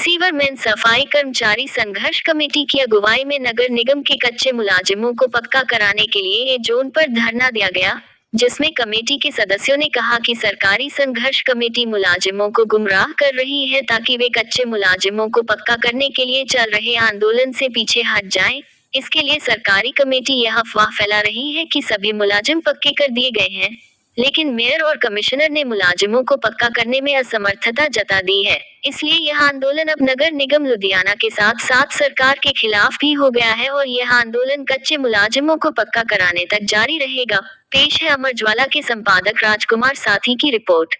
रिसीवरमैन सफाई कर्मचारी संघर्ष कमेटी की अगुवाई में नगर निगम के कच्चे मुलाजिमों को पक्का कराने के लिए ए जोन पर धरना दिया गया, जिसमें कमेटी के सदस्यों ने कहा कि सरकारी संघर्ष कमेटी मुलाजिमों को गुमराह कर रही है ताकि वे कच्चे मुलाजिमों को पक्का करने के लिए चल रहे आंदोलन से पीछे हट जाएं। इसके लिए सरकारी कमेटी यह अफवाह फैला रही है कि सभी मुलाजिम पक्के कर दिए गए हैं, लेकिन मेयर और कमिश्नर ने मुलाजिमों को पक्का करने में असमर्थता जता दी है। इसलिए यह आंदोलन अब नगर निगम लुधियाना के साथ साथ सरकार के खिलाफ भी हो गया है और यह आंदोलन कच्चे मुलाजिमों को पक्का कराने तक जारी रहेगा। पेश है अमर ज्वाला के संपादक राजकुमार साथी की रिपोर्ट।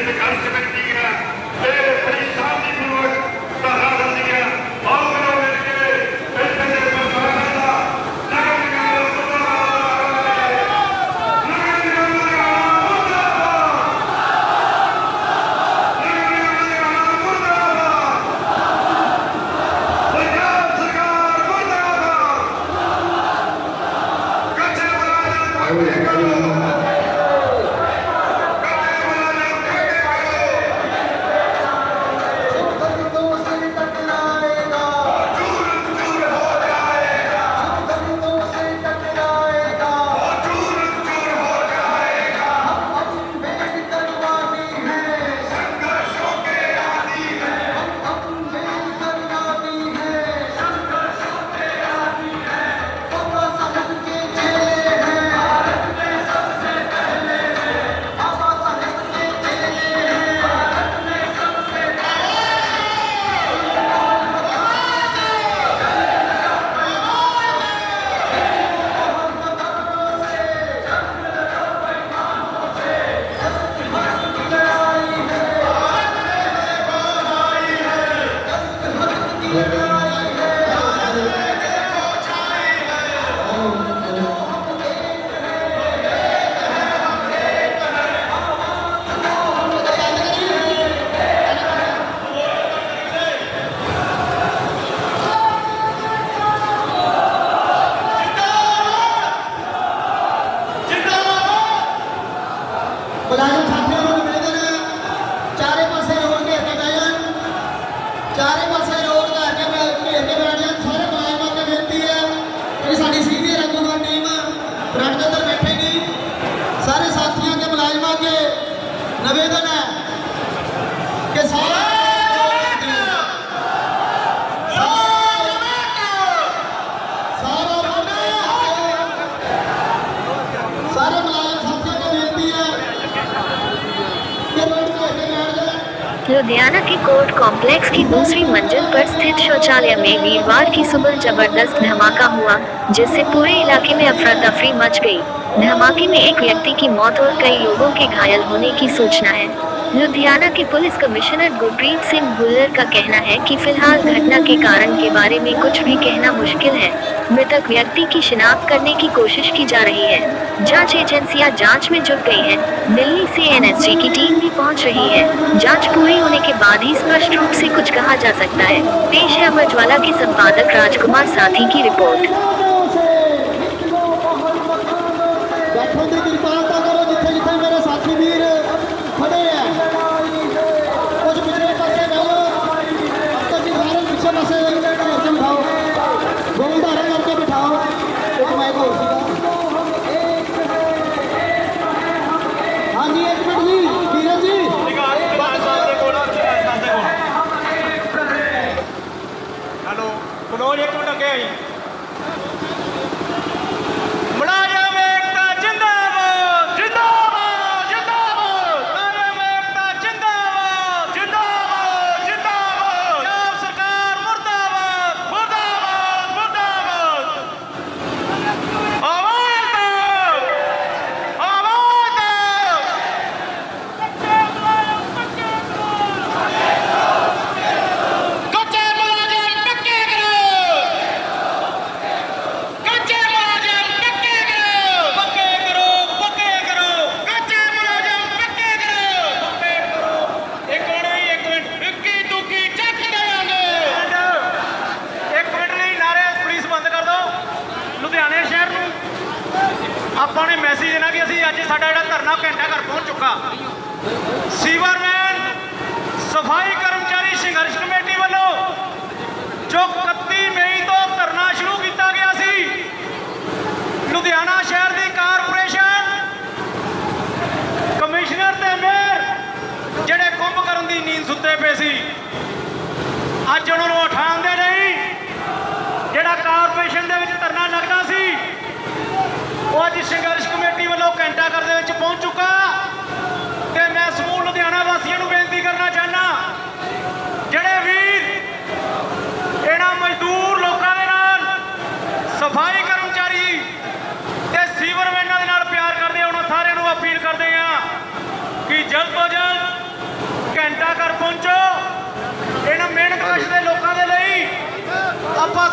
संघर्ष कमेटी है ये बड़ी शांतिपूर्वक धरना दिंदी है। आओ मिलो मिलके इत्थे दे सरकार दा नगर निगम मुर्दाबाद, नगर निगम मुर्दाबाद, नगर निगम मुर्दाबाद, पंजाब सरकार मुर्दाबाद, कच्चे मुलाजम पक्के करो, मुलाजिम साथियों को निवेदन है चारे पासे रोड के हटे बह जाए, चारे पासे रोड का हटे घेर के बैठ जाए। सारे मुलाजिमों की बेनती है कि साडी सीनियर अगुवाई टीम फ्रंट के अंदर बैठेगी। सारे साथियों के मुलाजिमों के निवेदन है कि सारे लुधियाना के कोर्ट कॉम्प्लेक्स की दूसरी मंजिल पर स्थित शौचालय में वीरवार की सुबह जबरदस्त धमाका हुआ, जिससे पूरे इलाके में अफरा तफरी मच गई। धमाके में एक व्यक्ति की मौत और कई लोगों के घायल होने की सूचना है। लुधियाना के पुलिस कमिश्नर गुरप्रीत सिंह भुल्लर का कहना है कि फिलहाल घटना के कारण के बारे में कुछ भी कहना मुश्किल है। मृतक व्यक्ति की शिनाख्त करने की कोशिश की जा रही है। जांच एजेंसियां जांच में जुट गई हैं। दिल्ली से एनएसजी की टीम भी पहुंच रही है। जांच पूरी होने के बाद ही स्पष्ट रूप से कुछ कहा जा सकता है। पेश है अमर उजाला के संपादक राजकुमार साथी की रिपोर्ट। मुलाजिम एकता जिंदाबाद जिंदाबाद जिंदाबाद, मुलाजिम एकता जिंदाबाद जिंदाबाद जिंदाबाद, पंजाब सरकार मुर्दाबाद मुर्दाबाद मुर्दाबाद, आवाज दो आवाज दो, कच्चे मुलाजिम पक्के करो, कच्चे मुलाजिम पक्के करो, पक्के करो पक्के करो, कच्चे मुलाजिम पक्के करो, पक्के करो। एक मिनट इक्की दुक्की चक देंगे। एक मिनट नहीं, नारे पुलिस बंद कर दो। लुधियाने शहर ਨੂੰ ਆਪਾਂ ਨੇ ਮੈਸੇਜ ਦੇਣਾ ਕਿ ਅਸੀਂ ਅੱਜ ਸਾਡਾ ਜਿਹੜਾ ਧਰਨਾ ਘੰਟਾ ਘਰ ਪਹੁੰਚ ਚੁੱਕਾ। ਸੀਵਰਮੈਨ ਸਫਾਈ ਕਰਮਚਾਰੀ ਸੰਘਰਸ਼ ਕਮੇਟੀ ਵੱਲੋਂ ਜੋ 31 ਮਈ ਤੋਂ ਧਰਨਾ ਸ਼ੁਰੂ ਕੀਤਾ ਗਿਆ ਸੀ, ਲੁਧਿਆਣਾ ਸ਼ਹਿਰ ਦੀ ਕਾਰਪੋਰੇਸ਼ਨ ਕਮਿਸ਼ਨਰ ਤੇ ਮੇਅਰ ਜਿਹੜੇ ਕੁੰਭ ਕਰਨ ਦੀ ਨੀਂਦ ਸੁੱਤੇ ਪਏ ਸੀ, ਅੱਜ ਉਹਨਾਂ ਨੂੰ ਉਠਾਉਂਦੇ ਨਹੀਂ। ਜਿਹੜਾ ਕਾਰਪੋਰੇਸ਼ਨ ਦੇ ਵਿੱਚ ਧਰਨਾ ਲੱਗਦਾ ਸੀ, ਉਹ ਅੱਜ ਸੰਘਰਸ਼ ਕਮੇਟੀ ਵੱਲੋਂ ਘੰਟਾ ਘਰ ਦੇ ਵਿੱਚ ਪਹੁੰਚ ਚੁੱਕਾ। ਤੇ ਮੈਂ ਸਮੂਹ ਲੁਧਿਆਣਾ ਵਾਸੀਆਂ ਨੂੰ ਬੇਨਤੀ ਕਰਨਾ ਚਾਹੁੰਦਾ, ਜਿਹੜੇ ਵੀਰ ਇਹਨਾਂ ਮਜ਼ਦੂਰ ਲੋਕਾਂ ਦੇ ਨਾਲ, ਸਫਾਈ ਕਰਮਚਾਰੀ ਤੇ ਸੀਵਰਮੈਨਾਂ ਦੇ ਨਾਲ ਪਿਆਰ ਕਰਦੇ, ਉਹਨਾਂ ਸਾਰਿਆਂ ਨੂੰ ਅਪੀਲ ਕਰਦੇ ਆ ਕਿ ਜਲਦ ਤੋਂ ਜਲਦ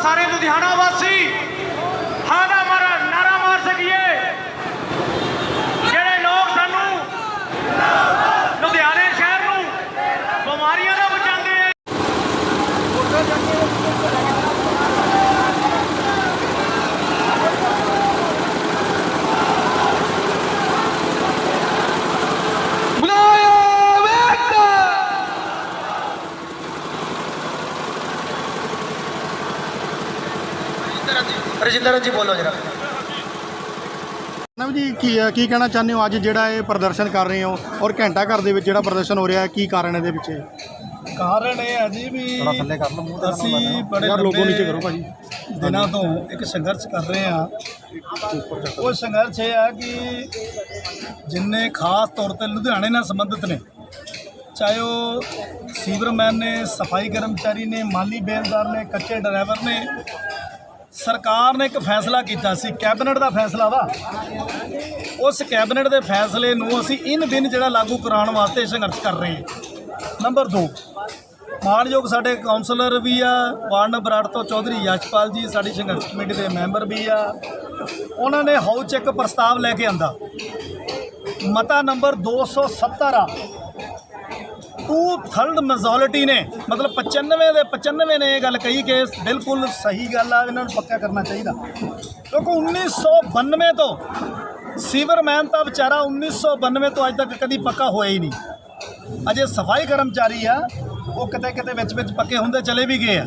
ਸਾਰੇ ਲੁਧਿਆਣਾ ਵਾਸੀ ਹਾਂ ਦਾ ਨਾਰਾ ਮਾਰ ਸਕੀਏ। ਜਿਹੜੇ ਲੋਕ ਸਾਨੂੰ ਲੁਧਿਆਣੇ ਸ਼ਹਿਰ ਨੂੰ ਬਿਮਾਰੀਆਂ ਤੋਂ ਬਚਾਉਂਦੇ ਆ। ਰਜਿੰਦਰ ਜੀ ਬੋਲੋ ਜਰਾ। ਨਵ ਜੀ ਕੀ ਕਹਿਣਾ ਚਾਹੁੰਦੇ ਹੋ ਅੱਜ ਜਿਹੜਾ ਇਹ ਪ੍ਰਦਰਸ਼ਨ ਕਰ ਰਹੇ ਹੋ ਔਰ ਘੰਟਾ ਘਰ ਦੇ ਵਿੱਚ ਜਿਹੜਾ ਪ੍ਰਦਰਸ਼ਨ ਹੋ ਰਿਹਾ ਹੈ, ਕੀ ਕਾਰਨ ਇਹਦੇ ਪਿੱਛੇ? ਕਾਰਨ ਇਹ ਹੈ ਜੀ ਵੀ ਥੱਲੇ ਕਰ ਲਓ ਮੂੰਹ ਅਸੀਂ ਬੜੇ ਯਾਰ ਲੋਗੋ ਨੀਚੇ ਕਰੋ ਲੰਬੇ ਭਾਜੀ। ਦਿਨਾਂ ਤੋਂ ਇੱਕ ਸੰਘਰਸ਼ ਕਰ ਰਹੇ ਹਾਂ। ਉਹ ਸੰਘਰਸ਼ ਇਹ ਹੈ ਕਿ ਜਿੰਨੇ ਖਾਸ ਤੌਰ ਤੇ ਲੁਧਿਆਣੇ ਨਾਲ ਸੰਬੰਧਿਤ ਨੇ, ਚਾਹੇ ਉਹ ਸੀਵਰਮੈਨ ਨੇ, ਸਫਾਈ ਕਰਮਚਾਰੀ ਨੇ, ਮਾਲੀ ਬੇਲਦਾਰ ਨੇ, ਕੱਚੇ ਡਰਾਈਵਰ ਨੇ, ਸਰਕਾਰ ਨੇ ਇੱਕ ਫੈਸਲਾ ਕੀਤਾ ਸੀ, ਕੈਬਨਿਟ ਦਾ ਫੈਸਲਾ ਵਾ। ਉਸ ਕੈਬਨਿਟ ਦੇ ਫੈਸਲੇ ਨੂੰ ਅਸੀਂ ਇਨ ਦਿਨ ਜਿਹੜਾ ਲਾਗੂ ਕਰਾਉਣ ਵਾਸਤੇ ਸੰਘਰਸ਼ ਕਰ ਰਹੇ ਹਾਂ। ਨੰਬਰ 2, ਮਾਣਯੋਗ ਸਾਡੇ ਕਾਉਂਸਲਰ ਵੀ ਆ, ਵਾਰਡ ਨੰਬਰ 8 ਤੋਂ ਚੌਧਰੀ ਯਸ਼ਪਾਲ ਜੀ ਸਾਡੀ ਸੰਘਰਸ਼ ਕਮੇਟੀ ਦੇ ਮੈਂਬਰ ਵੀ ਆ। ਉਹਨਾਂ ਨੇ ਹਾਊਸ 'ਚ ਇੱਕ ਪ੍ਰਸਤਾਵ ਲੈ ਕੇ ਆਂਦਾ, ਮਤਾ ਨੰਬਰ 270 ਆ, 2/3 ਮੈਜੋਰਿਟੀ ਨੇ, ਮਤਲਬ 95 ਦੇ 95 ਨੇ ਇਹ ਗੱਲ ਕਹੀ ਕਿ ਬਿਲਕੁਲ ਸਹੀ ਗੱਲ ਆ, ਇਹਨਾਂ ਨੂੰ ਪੱਕਾ ਕਰਨਾ ਚਾਹੀਦਾ। ਕਿਉਂਕਿ 1992 ਤੋਂ ਸੀਵਰਮੈਨ ਤਾਂ ਵਿਚਾਰਾ 1992 ਤੋਂ ਅੱਜ ਤੱਕ ਕਦੀ ਪੱਕਾ ਹੋਇਆ ਹੀ ਨਹੀਂ। ਅਜੇ ਸਫਾਈ ਕਰਮਚਾਰੀ ਆ, ਉਹ ਕਿਤੇ ਕਿਤੇ ਵਿੱਚ ਪੱਕੇ ਹੁੰਦੇ ਚਲੇ ਵੀ ਗਏ ਆ।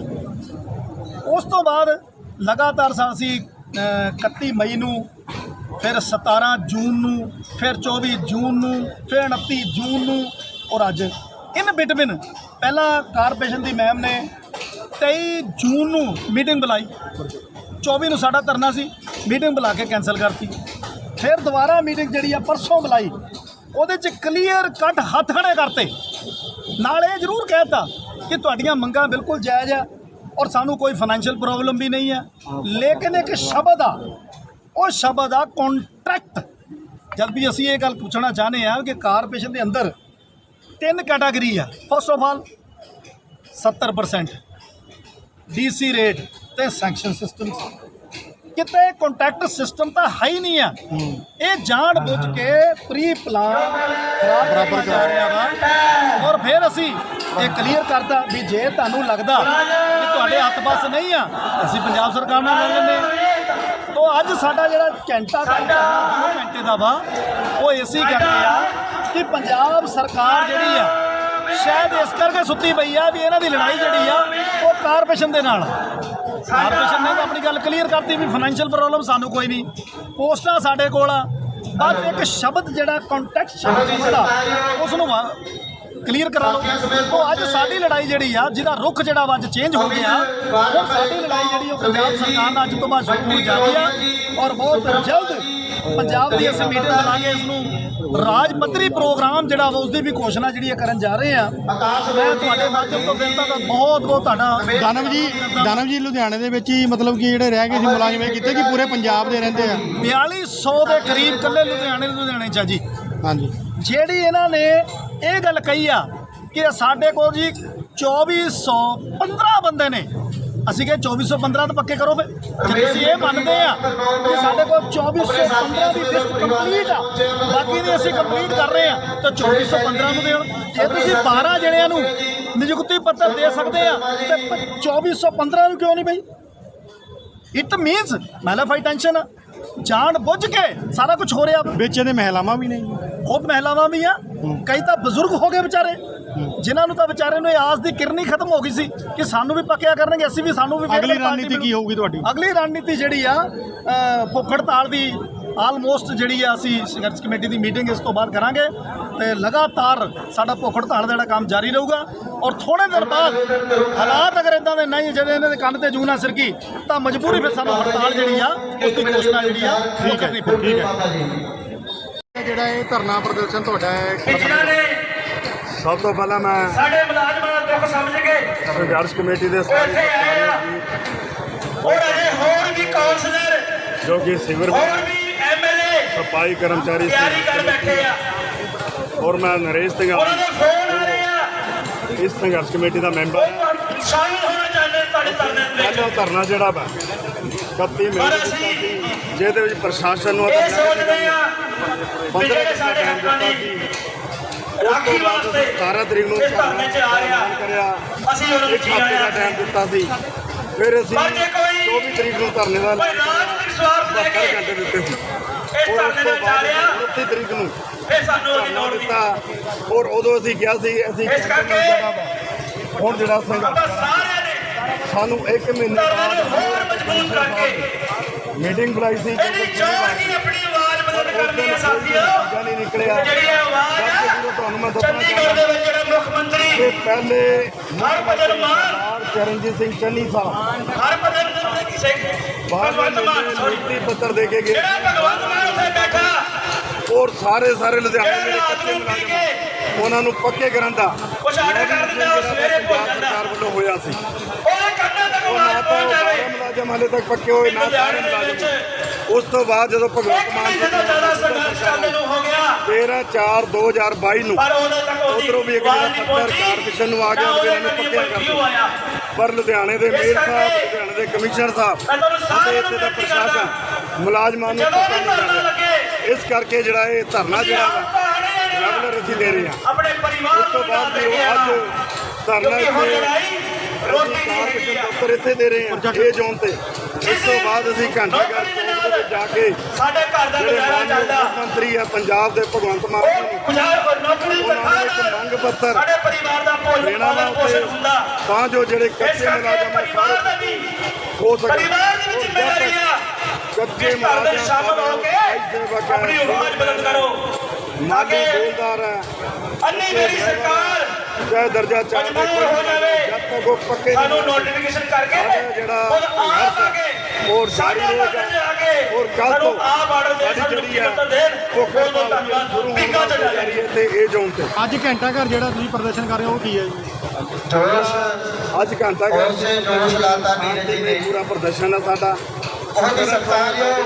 ਉਸ ਤੋਂ ਬਾਅਦ ਲਗਾਤਾਰ ਅਸੀਂ 31 ਮਈ ਨੂੰ, ਫਿਰ 17 ਜੂਨ ਨੂੰ, ਫਿਰ 24 ਜੂਨ ਨੂੰ, ਫਿਰ 29 ਜੂਨ ਨੂੰ, ਔਰ ਅੱਜ ਇਨ ਬਿਟਵੀਨ ਪਹਿਲਾਂ ਕਾਰਪੋਰੇਸ਼ਨ ਦੀ ਮੈਮ ਨੇ 23 ਜੂਨ ਨੂੰ ਮੀਟਿੰਗ ਬੁਲਾਈ, 24 ਨੂੰ ਸਾਡਾ ਧਰਨਾ ਸੀ, ਮੀਟਿੰਗ ਬੁਲਾ ਕੇ ਕੈਂਸਲ ਕਰਤੀ। ਫਿਰ ਦੁਬਾਰਾ ਮੀਟਿੰਗ ਜਿਹੜੀ ਆ ਪਰਸੋਂ ਬੁਲਾਈ, ਉਹਦੇ 'ਚ ਕਲੀਅਰ ਕੱਟ ਹੱਥ ਖੜੇ ਕਰਤੇ। ਨਾਲ ਇਹ ਜ਼ਰੂਰ ਕਹਿਤਾ ਕਿ ਤੁਹਾਡੀਆਂ ਮੰਗਾਂ ਬਿਲਕੁਲ ਜਾਇਜ਼ ਆ ਔਰ ਸਾਨੂੰ ਕੋਈ ਫਾਈਨੈਂਸ਼ੀਅਲ ਪ੍ਰੋਬਲਮ ਵੀ ਨਹੀਂ ਹੈ, ਲੇਕਿਨ ਇੱਕ ਸ਼ਬਦ ਆ, ਉਹ ਸ਼ਬਦ ਆ ਕੰਟਰੈਕਟ। ਜਦ ਵੀ ਅਸੀਂ ਇਹ ਗੱਲ ਪੁੱਛਣਾ ਚਾਹੁੰਦੇ ਹਾਂ ਕਿ ਕਾਰਪੋਰੇਸ਼ਨ ਦੇ ਅੰਦਰ 3 ਕੈਟਾਗਰੀ ਆ। First of all 70% DC rate ਤੇ ਸੈਂਕਸ਼ਨ ਸਿਸਟਮ, ਕਿਤੇ ਕੰਟੈਕਟ ਸਿਸਟਮ ਤਾਂ ਹੈ ਹੀ ਨਹੀਂ ਆ। ਇਹ ਜਾਣ ਬੁੱਝ ਕੇ ਪ੍ਰੀ ਪਲਾਨ ਬਰਾਬਰ ਕਰ ਰਿਹਾ ਵਾ। ਔਰ ਫਿਰ ਅਸੀਂ ਇਹ ਕਲੀਅਰ ਕਰਤਾ ਵੀ ਜੇ ਤੁਹਾਨੂੰ ਲੱਗਦਾ ਕਿ ਤੁਹਾਡੇ ਹੱਥ ਬਸ ਨਹੀਂ ਆ, ਅਸੀਂ ਪੰਜਾਬ ਸਰਕਾਰ ਨਾਲ ਲੈ ਲੈਂਦੇ। ਤੋਂ ਅੱਜ ਸਾਡਾ ਜਿਹੜਾ ਘੰਟਾ ਕੰਮ ਕਰਨਾ 2 ਘੰਟੇ ਦਾ ਵਾ, ਉਹ ਇਸੇ ਕਰਕੇ ਆ ਕਿ ਪੰਜਾਬ ਸਰਕਾਰ ਜਿਹੜੀ ਆ ਸ਼ਾਇਦ ਇਸ ਕਰਕੇ ਸੁੱਤੀ ਪਈ ਆ ਵੀ ਇਹਨਾਂ ਦੀ ਲੜਾਈ ਜਿਹੜੀ ਆ ਉਹ ਕਾਰਪੋਰੇਸ਼ਨ ਦੇ ਨਾਲ। ਕਾਰਪੋਰੇਸ਼ਨ ਨੇ ਤਾਂ ਆਪਣੀ ਗੱਲ ਕਲੀਅਰ ਕਰਤੀ ਵੀ ਫਾਈਨੈਂਸ਼ੀਅਲ ਪ੍ਰੋਬਲਮ ਸਾਨੂੰ ਕੋਈ ਨਹੀਂ, ਪੋਸਟਾਂ ਸਾਡੇ ਕੋਲ ਆ, ਬਸ ਇੱਕ ਸ਼ਬਦ ਜਿਹੜਾ ਕੰਟੈਕਟ ਸ਼ਬਦ ਜਿਹੜਾ ਉਸ ਨੂੰ ਕਲੀਅਰ ਕਰਾ ਲਓ। ਉਹ ਅੱਜ ਸਾਡੀ ਲੜਾਈ ਜਿਹੜੀ ਆ, ਜਿਹਦਾ ਰੁੱਖ ਜਿਹੜਾ ਵਾ ਅੱਜ ਚੇਂਜ ਹੋ ਗਿਆ, ਹੁਣ ਸਾਡੀ ਲੜਾਈ ਜਿਹੜੀ ਉਹ ਪੰਜਾਬ ਸਰਕਾਰ ਨਾਲ ਅੱਜ ਤੋਂ ਬਾਅਦ ਸ਼ੁਰੂ ਹੋਣ ਜਾ ਰਹੀ ਆ। ਔਰ ਬਹੁਤ ਜਲਦ ਪੰਜਾਬ ਦੀ ਅਸੀਂ ਮੀਟਿੰਗ ਬੁਲਾਂਗੇ, ਇਸ ਨੂੰ ਰਾਜ ਪੱਧਰੀ ਪ੍ਰੋਗਰਾਮ ਜਿਹੜਾ ਵਾ ਉਸ ਦੀ ਵੀ ਘੋਸ਼ਣਾ ਜਿਹੜੀ ਕਰਨ ਜਾ ਰਹੇ ਆ। ਮੈਂ ਤੁਹਾਡੇ ਮਾਧਿਅਮ ਤੋਂ ਬੇਨਤੀ ਦਾ ਬਹੁਤ ਤੁਹਾਡਾ ਦਾਨਵ ਜੀ ਲੁਧਿਆਣੇ ਦੇ ਵਿੱਚ ਹੀ ਮਤਲਬ ਕਿ ਜਿਹੜੇ ਰਹਿ ਗਏ ਸੀ ਮੁਲਾਜ਼ਮ ਇਹ ਕੀਤੇ ਕਿ ਪੂਰੇ ਪੰਜਾਬ ਦੇ ਰਹਿੰਦੇ ਆ? 4200 ਦੇ ਕਰੀਬ ਇਕੱਲੇ ਲੁਧਿਆਣੇ 'ਚ ਆ ਜੀ। ਹਾਂਜੀ, ਜਿਹੜੀ ਇਹਨਾਂ ਨੇ ਇਹ ਗੱਲ ਕਹੀ ਆ ਕਿ ਸਾਡੇ ਕੋਲ ਜੀ 2415 ਬੰਦੇ ਨੇ, ਅਸੀਂ ਕਹੇ 2415 ਤਾਂ ਪੱਕੇ ਕਰੋ। ਫਿਰ ਜੇ ਤੁਸੀਂ ਇਹ ਮੰਨਦੇ ਆ ਕਿ ਸਾਡੇ ਕੋਲ 2415 ਦੀ ਲਿਸਟ ਕੰਪਲੀਟ ਆ, ਬਾਕੀ ਦੀ ਅਸੀਂ ਕੰਪਲੀਟ ਕਰ ਰਹੇ ਆ, ਤਾਂ 2415 ਨੂੰ ਦੇਣ। ਜੇ ਤੁਸੀਂ 12 ਜਣਿਆਂ ਨੂੰ ਨਿਯੁਕਤੀ ਪੱਤਰ ਦੇ ਸਕਦੇ ਆ ਤੇ 2415 ਨੂੰ ਕਿਉਂ ਨਹੀਂ ਬਈ? ਇਟ ਮੀਨਸ ਮੈਲਾਫਾਈ ਟੈਂਸ਼ਨ ਆ, ਜਾਣ ਬੁੱਝ ਕੇ ਸਾਰਾ ਕੁਝ ਹੋ ਰਿਹਾ। ਵਿੱਚ ਇਹਦੇ ਮਹਿਲਾਵਾਂ ਵੀ ਨਹੀਂ, ਬਹੁਤ ਮਹਿਲਾਵਾਂ ਵੀ ਆ, ਕਈ ਤਾਂ ਬਜ਼ੁਰਗ ਹੋ ਗਏ ਵਿਚਾਰੇ, ਜਿਨ੍ਹਾਂ ਨੂੰ ਤਾਂ ਵਿਚਾਰੇ ਨੂੰ ਇਹ ਆਸ ਦੀ ਕਿਰਨੀ ਖਤਮ ਹੋ ਗਈ ਸੀ ਕਿ ਸਾਨੂੰ ਵੀ ਪੱਕਿਆ ਕਰਨਗੇ, ਅਸੀਂ ਵੀ, ਸਾਨੂੰ ਵੀ। ਅਗਲੀ ਰਣਨੀਤੀ ਕੀ ਹੋਊਗੀ ਤੁਹਾਡੀ? ਅਗਲੀ ਰਣਨੀਤੀ ਜਿਹੜੀ ਆ ਭੁੱਖ ਹੜਤਾਲ ਦੀ ਆਲਮੋਸਟ ਜਿਹੜੀ ਆ ਅਸੀਂ ਸੰਘਰਸ਼ ਕਮੇਟੀ ਦੀ ਮੀਟਿੰਗ ਇਸ ਤੋਂ ਬਾਅਦ ਕਰਾਂਗੇ ਤੇ ਲਗਾਤਾਰ ਸਾਡਾ ਭੁੱਖ ਹੜਤਾਲ ਦਾ ਜਿਹੜਾ ਕੰਮ ਜਾਰੀ ਰਹੂਗਾ। ਔਰ ਥੋੜੇ ਦਿਨ ਬਾਅਦ ਹਾਲਾਤ ਅਗਰ ਇਦਾਂ ਦੇ ਨਹੀਂ, ਜਦੋਂ ਇਹਨਾਂ ਦੇ ਕੰਨ ਤੇ ਜੂੰ ਨਾ ਸਿਰਕੀ, ਤਾਂ ਮਜਬੂਰੀ ਫਿਰ ਸਾਨੂੰ ਹੜਤਾਲ ਜਿਹੜੀ ਆ ਉਸ ਦੀ ਘੋਸ਼ਣਾ ਜਿਹੜੀ ਆ ਉਹ ਕਰਨੀ ਪਊਗੀ। ਜਿਹੜਾ ਇਹ ਧਰਨਾ ਪ੍ਰਦਰਸ਼ਨ ਤੁਹਾਡਾ ਹੈ, ਜਿਨ੍ਹਾਂ ਨੇ ਸਭ ਤੋਂ ਪਹਿਲਾਂ ਮੈਂ ਸਾਡੇ ਮੁਲਾਜ਼ਮਾਂ ਦਾ ਦੁੱਖ ਸਮਝ ਕੇ ਸੰਘਰਸ਼ ਕਮੇਟੀ ਦੇ ਉਹ ਸਾਰੇ ਇੱਥੇ ਆਏ ਆ, ਔਰ ਅਜੇ ਹੋਰ ਵੀ ਕਾਉਂਸਲਰ, ਜੋ ਕਿ ਸਿਵਰ ਹੋਰ ਵੀ MLA ਸਫਾਈ ਕਰਮਚਾਰੀ ਤਿਆਰੀ ਕਰ ਬੈਠੇ ਆ, ਔਰ ਮੈਂ ਨਰੇਸ਼ ਸਿੰਘ ਉਹਨਾਂ ਦੇ ਫੋਨ ਆ ਰਹੇ ਆ, ਇਸ ਸੰਘਰਸ਼ ਕਮੇਟੀ ਦਾ ਮੈਂਬਰ ਹਾਂ। ਉਹ ਸ਼ਾਮਿਲ ਹੋਣਾ ਚਾਹੁੰਦੇ ਤੁਹਾਡੀ ਸਾਡੇ ਧਰਨੇ ਦੇ ਵਿੱਚ। ਪਹਿਲਾ ਧਰਨਾ ਜਿਹੜਾ ਵਾ 31 ਮਈ ਪਰ ਨੂੰ ਅਸੀਂ ਦਿੱਤਾ ਸੀ, ਜਿਹਦੇ ਵਿੱਚ ਪ੍ਰਸ਼ਾਸਨ ਨੂੰ ਇਹ ਸੋਚਦੇ ਆ ਵੀ 15 ਜਿਹੜੇ ਸਾਡੇ ਟਾਈਮ ਹੱਕਾਂ ਦਿੱਤਾ ਦੀ ਸੀ। ਰਾਖੀ ਵਾਸਤੇ 17 ਤਰੀਕ ਨੂੰ ਇਸ ਧਰਨੇ 'ਚ ਆ ਰਿਹਾ ਕਰਿਆ, ਅਸੀਂ ਉਹਨਾਂ ਨੂੰ ਇੱਕ ਜੀ ਹਫ਼ਤੇ ਦਾ ਆਇਆ ਟਾਈਮ ਦਿੱਤਾ ਸੀ। ਫਿਰ ਅਸੀਂ ਪਰ ਜੇ ਕੋਈ 24 ਤਰੀਕ ਨੂੰ ਧਰਨੇ ਦਾ ਕੋਈ ਰਾਜਨੀਤਿਕ ਸਵਾਰਥ ਲੈ 72 ਕੇ ਘੰਟੇ ਦਿੱਤੇ ਸੀ। ਇਸ ਔਰ ਉਸ ਧਰਨੇ ਤੋਂ ਦੇ ਵਿੱਚ ਆ ਬਾਅਦ ਰਿਹਾ 29 ਤਰੀਕ ਨੂੰ ਇਹ ਸਾਨੂੰ ਉਹਦੀ ਧਰਨਾ ਲੋੜ ਨਹੀਂ। ਦਿੱਤਾ ਔਰ ਉਦੋਂ ਅਸੀਂ ਕਿਹਾ ਸੀ ਅਸੀਂ ਇਸ ਕਰਕੇ ਹੁਣ ਜਿਹੜਾ ਆਪਾਂ ਸੰਘਰਸ਼ ਸਾਰਿਆਂ ਨੇ ਸਾਨੂੰ 1 ਮਹੀਨੇ ਧਰਨੇ ਨੂੰ ਬਾਅਦ ਹੋਰ ਮਜ਼ਬੂਤ ਕਰਕੇ ਮੀਟਿੰਗ ਬੁਲਾਈ ਸੀ ਇਹਦੀ ਚੋਣ ਹੀ ਆਪਣੀ ਆਵਾਜ਼ ਬੁਲੰਦ ਕਰਨੀ ਹੈ ਸਾਥੀਓ। ਗੱਲ ਨਹੀਂ ਨਿਕਲਿਆ। ਜਿਹੜੀ ਇਹ ਆਵਾਜ਼ ਜਦੋਂ ਤੁਹਾਨੂੰ ਮੈਂ ਦੱਸਣਾ ਚੰਡੀਗੜ੍ਹ ਦੇ ਵਿੱਚ ਜਿਹੜੇ ਮੁੱਖ ਮੰਤਰੀ ਕਿ ਪਹਿਲੇ ਹਰਭਜਨ ਮਾਨ ਸਰਦਾਰ ਚਰਨਜੀਤ ਸਿੰਘ ਚੰਨੀ ਸਾਹਿਬ ਹਰਭਜਨ ਸਿੰਘ ਭਗਵੰਤ ਮਾਨ ਸੌਰੀ ਨੀਤੀ ਪੱਤਰ ਦੇ ਕੇ ਗਏ ਜਿਹੜਾ ਭਗਵੰਤ ਮਾਨ ਉੱਥੇ ਬੈਠਾ ਔਰ ਸਾਰੇ ਲੁਧਿਆਣੇ ਜਿਹੜਾ ਜਿਹੜੇ ਰਾਤ ਕੱਚੇ ਨੂੰ ਪੀ ਮੁਲਾਜ਼ਮ ਕੇ ਉਹਨਾਂ ਨੂੰ ਪੱਕੇ ਕਰਨ ਦਾ ਕੁਛ ਆਰਡਰ ਕਰ ਦਿੰਦਾ ਉਹ ਸਵੇਰੇ ਭੁੱਲ ਪੰਜਾਬ ਜਾਂਦਾ ਸਰਕਾਰ ਵੱਲੋਂ ਹੋਇਆ ਸੀ। ਉਹਦੇ ਕੰਨਾਂ ਤੱਕ ਉਹ ਨਾ ਆਵਾਜ਼ ਤਾਂ ਪਹੁੰਚ ਜਾਵੇ ਸਾਰੇ ਮੁਲਾਜ਼ਮ ਹਾਲੇ ਤੱਕ ਪੱਕੇ ਹੋਏ ਨਾ ਸਾਰੇ ਲੁਧਿਆਣੇ ਦੇ ਵਿੱਚ ਮੁਲਾਜ਼ਮ। ਉਸ ਤੋਂ ਬਾਅਦ ਜਦੋਂ ਭਗਵੰਤ ਇੱਕ ਮਾਨ ਮਹੀਨੇ ਤੋਂ ਜ਼ਿਆਦਾ ਸੰਘਰਸ਼ ਚੱਲਦੇ ਨੂੰ ਹੋ ਗਿਆ 13/4/2022 ਨੂੰ ਪਰ ਉਦੋਂ ਤੱਕ ਉੱਧਰੋਂ ਵੀ ਉਹਦੀ ਇੱਕ ਆਵਾਜ਼ ਜਿਹੜਾ ਨਹੀਂ ਪੱਤਰ ਪਹੁੰਚੀ ਕਾਰਪੋਰੇਸ਼ਨ ਨੂੰ ਆ ਗਿਆ ਨਾ ਵੀ ਉਹਦੇ ਇਹਨਾਂ ਨੂੰ ਕੰਨੀ ਪੱਕਿਆ ਕੋਈ ਕਰ view ਆਇਆ। ਪਰ ਲੁਧਿਆਣੇ ਦੇ ਮੇਅਰ ਸਾਹਿਬ ਕਰਕੇ ਲੁਧਿਆਣੇ ਦੇ ਕਮਿਸ਼ਨਰ ਸਾਹਿਬ ਮੈਂ ਤੁਹਾਨੂੰ ਅਤੇ ਸਾਰਿਆਂ ਇੱਥੇ ਨੂੰ ਦਾ ਬੇਨਤੀ ਕਰਦਾ ਪ੍ਰਸ਼ਾਸਨ ਮੁਲਾਜ਼ਮਾਂ ਨੂੰ ਜਦੋਂ ਪੱਕਾ ਵੀ ਨਹੀਂ ਕਰ ਧਰਨਾ ਰਿਹਾ। ਲੱਗੇ ਇਸ ਕਰਕੇ ਜਿਹੜਾ ਇਹ ਧਰਨਾ ਜਿਹੜਾ ਵਾ ਰੈਗੂਲਰ ਅਸੀਂ ਦੇ ਰਹੇ ਹਾਂ। ਆਪਣੇ ਪਰਿਵਾਰ ਉਸ ਤੋਂ ਨੂੰ ਨਾਲ ਬਾਅਦ ਲੈ ਵੀ ਕੇ ਅੱਜ ਆਉਣਾ। ਧਰਨਾ ਕਿਉਂਕਿ ਹੁਣ ਇੱਥੇ ਲੜਾਈ ਰੋਟੀ ਦੀ ਹੈਗੀ ਕਾਰਪੋਰੇਸ਼ਨ ਆ। ਦਫ਼ਤਰ ਇੱਥੇ ਦੇ ਰਹੇ ਹਾਂ ਇਹ ਜ਼ੋਨ ਤੇ। ਇਸ ਤੋਂ ਬਾਅਦ ਅਸੀਂ ਘੰਟਾ ਘਰ ਨੌਕਰੀ ਦੇ ਚੌਂਕ ਦੇ ਵਿੱਚ ਜਾ ਕੇ ਸਾਡੇ ਘਰ ਦਾ ਜਿਹੜੇ ਗੁਜ਼ਾਰਾ ਮਾਨਯੋਗ ਚੱਲਦਾ ਮੁੱਖ ਮੰਤਰੀ ਆ ਪੰਜਾਬ ਦੇ ਭਗਵੰਤ ਮਾਨ ਜੀ ਨੂੰ ਉਹ ਗੁਜ਼ਾਰਾ ਨੌਕਰੀ ਦੀ ਉਹਨਾਂ ਨੂੰ ਇੱਕ ਤਨਖਾਹ ਮੰਗ ਪੱਤਰ ਸਾਡੇ ਪਰਿਵਾਰ ਦਾ ਭੋਜਨ ਦੇਣਾ ਵਾ ਪਾਲਣ ਪੋਸ਼ਣ ਉੱਤੇ ਹੁੰਦਾ। ਤਾਂ ਜੋ ਜਿਹੜੇ ਇਸ ਕੱਚੇ ਕਰਕੇ ਮੁਲਾਜ਼ਮ ਆ ਪਰਿਵਾਰ ਦਾ ਵੀ ਹੋ ਸਕਣ। ਪਰਿਵਾਰ ਦੀ ਵੀ ਜ਼ਿੰਮੇਵਾਰੀ ਆ ਕੱਚੇ ਇਸ ਘਰ ਦੇ ਸ਼ਾਮਲ ਹੋ ਕੇ ਸੇਵਕ ਆਪਣੀ ਆਵਾਜ਼ ਬੁਲੰਦ ਕਰੋ ਮਾਲੀ ਤਾਕਿ ਬੇਲਦਾਰ ਹੈ ਅੰਨੀ ਮੇਰੀ ਸਰਕਾਰ ਚਾਹੇ ਦਰਜਾ 4 ਦੇ ਮਜਬੂਰ ਹੋ ਜਾਵੇ। ਜਦ ਤੱਕ ਉਹ ਪੱਕੇ ਸਾਨੂੰ ਨਹੀਂ ਨੋਟੀਫਿਕੇਸ਼ਨ ਕਰਕੇ ਸਾਡਾ ਜਿਹੜਾ ਉਹ ਆਪ ਆ ਕੇ ਔਰ ਸਾਡੇ ਜਾਰੀ ਮੱਥੇ ਤੇ ਆ ਕੇ ਔਰ ਕੱਲ੍ਹ ਸਾਨੂੰ ਤੋਂ ਆਪ ਆਰਡਰ ਦੇ ਸਾਡੀ ਸਾਨੂੰ ਜਿਹੜੀ ਹੈ ਪੱਤਰ ਦੇਣ ਭੁੱਖ ਬਹੁਤ ਬਹੁਤ ਹੜਤਾਲ ਧੰਨਵਾਦ ਸ਼ੁਰੂ ਹੋਣ ਟੀਕਾ ਵਾਸਤੇ ਚੱਲ ਜਾਰੀ ਹੈ ਤੇ ਇਹ ਜ਼ੋਨ ਤੇ ਅੱਜ ਘੰਟਾ ਘਰ ਜਿਹੜਾ ਤੁਸੀਂ ਪ੍ਰਦਰਸ਼ਨ ਕਰ ਰਹੇ ਹੋ ਉਹ ਕੀ ਹੈ ਜੀ? जोश ਅੱਜ ਘੰਟਾ ਘਰ और से जोश लाता नीरज जी ने ਪੂਰਾ ਪ੍ਰਦਰਸ਼ਨ ਹੈ ਸਾਡਾ। बहुत ही सत्कारयोग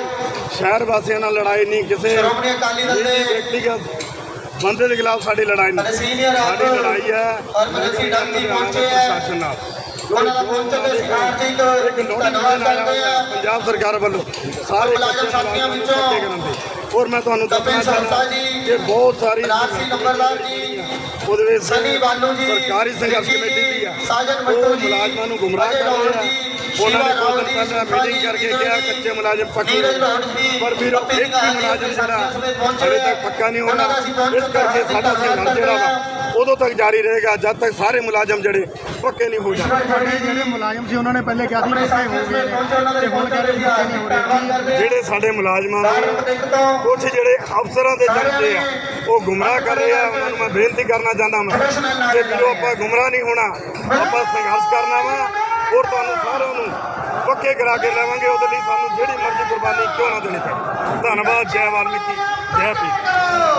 ਸ਼ਹਿਰ ਵਾਸੀਆਂ ਨਾਲ ਲੜਾਈ ਨਹੀਂ ਕਿਸੇ श्रोमणी अकाली दल ਨਿੱਜੀ ने ਵਿਅਕਤੀਗਤ ਬੰਦੇ ਦੇ ਖਿਲਾਫ ਸਾਡੀ ਲੜਾਈ बड़े ਨਹੀਂ। सीनियर ਸਾਡੀ आप ਲੜਾਈ ਹੈ और बड़े सी डंग जी पहुंचे ਪ੍ਰਸ਼ਾਸਨ हैं ਨਾਲ। ਉਹਨਾਂ ਦਾ ਪਹੁੰਚਣ ਦੇ ਸਰਕਾਰ ਜੀ ਤੋਂ ਇੱਕ ਨੋਟਿਸ ਧੰਨਵਾਦ ਕਰਦੇ ਆ ਪੰਜਾਬ ਸਰਕਾਰ ਵੱਲੋਂ ਸਾਰੇ ਮੁਲਾਜ਼ਮ ਸਾਥੀਆਂ ਵਿੱਚੋਂ ਪੱਕੇ ਕਰਨ ਦੇ। ਔਰ ਮੈਂ ਤੁਹਾਨੂੰ ਕਪਿਲ ਦੱਸਣਾ ਸਰਸਾ ਚਾਹੁੰਦਾ ਜੀ, ਕਿ ਬਹੁਤ ਸਾਰੀ ਬਨਾਰਸੀ ਨੰਬਰਦਾਰ ਜੀ, ਉਹਦੇ ਵਿੱਚ ਸਨੀ ਬਾਲੂ ਜੀ, ਸਰਕਾਰੀ ਸੰਘਰਸ਼ ਰਿੱਕੀ ਕਮੇਟੀ ਵੀ ਆ। ਜੀ, ਸਾਜਨ ਉਹ ਮੱਟੂ ਜੀ, ਮੁਲਾਜ਼ਮਾਂ ਨੂੰ ਗੁੰਮਰਾਹ ਅਜੇ ਕਰ ਰਹੇ ਲਾਹੌਰ ਆ। ਜੀ, ਉਹਨਾਂ ਨੇ ਸ਼ਿਵਾ ਬਹੁਤ ਰਾਓ ਦਿਨ ਜੀ, ਪਹਿਲਾਂ ਸੁਖਾ ਮੀਟਿੰਗ ਜੀ, ਕਰਕੇ ਨੀਰਜ ਕਿਹਾ ਜੀ, ਕੱਚੇ ਮੁਲਾਜ਼ਮ ਪੱਕੇ ਨੀਰਜ ਲਾਹੌਰ ਜੀ, ਪਰ ਵੀਰੋ ਕਪਿਲ ਇੱਕ ਵੀ ਗਾਂਧੀ ਮੁਲਾਜ਼ਮ ਜੀ, ਸਾਡਾ ਸਮੇਤ ਪਹੁੰਚੇ ਹਲੇ ਹੋਏ ਤੱਕ ਪੱਕਾ ਨਹੀਂ ਉਹਨਾਂ ਦਾ ਹੋਣਾ। ਅਸੀਂ ਪਹੁੰਚਣ ਇਸ ਕਰਕੇ ਤੋਂ ਸਾਡਾ ਧੰਨਵਾਦ ਸੰਘਰਸ਼ ਜਿਹੜਾ ਵਾ ਉਦੋਂ ਤੱਕ ਜਾਰੀ ਰਹੇਗਾ ਜਦ ਤੱਕ ਸਾਰੇ ਮੁਲਾਜ਼ਮ ਜਿਹੜੇ ਪੱਕੇ ਨਹੀਂ ਹੋ ਜਾਣਗੇ। ਤੁਹਾਡੇ ਜਿਹੜੇ ਮੁਲਾਜ਼ਮ ਸੀ ਉਹਨਾਂ ਨੇ ਪਹਿਲੇ ਕਿਹਾ ਸੀ ਆਪਣੇ ਪੱਕੇ ਸਾਥੀਆਂ ਹੋ ਗਏ ਸਮੇਤ ਪਹੁੰਚੇ ਉਹਨਾਂ ਨੇ ਦੇ ਤੇ ਹੁਣ ਕਹਿ ਰਹੇ ਪੱਕੇ ਨਹੀਂ ਹੋ ਰਹੇ। ਧੰਨਵਾਦ ਕਰਦੇ ਜਿਹੜੇ ਸਾਡੇ ਮੁਲਾਜ਼ਮਾਂ ਦਾਰੂ ਨੂੰ ਪਤਿਕ ਤੋਂ ਕੁਝ ਜਿਹੜੇ ਅਫਸਰਾਂ ਦੇ ਚਰਚੇ ਆ ਉਹ ਗੁੰਮਰਾਹ ਕਰ ਰਹੇ ਆ। ਉਹਨਾਂ ਨੂੰ ਮੈਂ ਬੇਨਤੀ ਕਰਨਾ ਚਾਹੁੰਦਾ ਮੈਂ ਕਿ ਵੀਰੋ ਆਪਾਂ ਗੁੰਮਰਾਹ ਨਹੀਂ ਹੋਣਾ, ਆਪਾਂ ਸੰਘਰਸ਼ ਕਰਨਾ ਵਾ ਔਰ ਤੁਹਾਨੂੰ ਸਾਰਿਆਂ ਨੂੰ ਪੱਕੇ ਕਰਾ ਕੇ ਲੈਵਾਂਗੇ। ਉਹਦੇ ਲਈ ਸਾਨੂੰ ਜਿਹੜੀ ਮਰਜ਼ੀ ਕੁਰਬਾਨੀ ਕਿਉਂ ਨਾ ਦੇਣੀ ਪਏ। ਧੰਨਵਾਦ। ਜੈ ਵਾਲਮੀਕੀ, ਜੈ ਭੀਮ।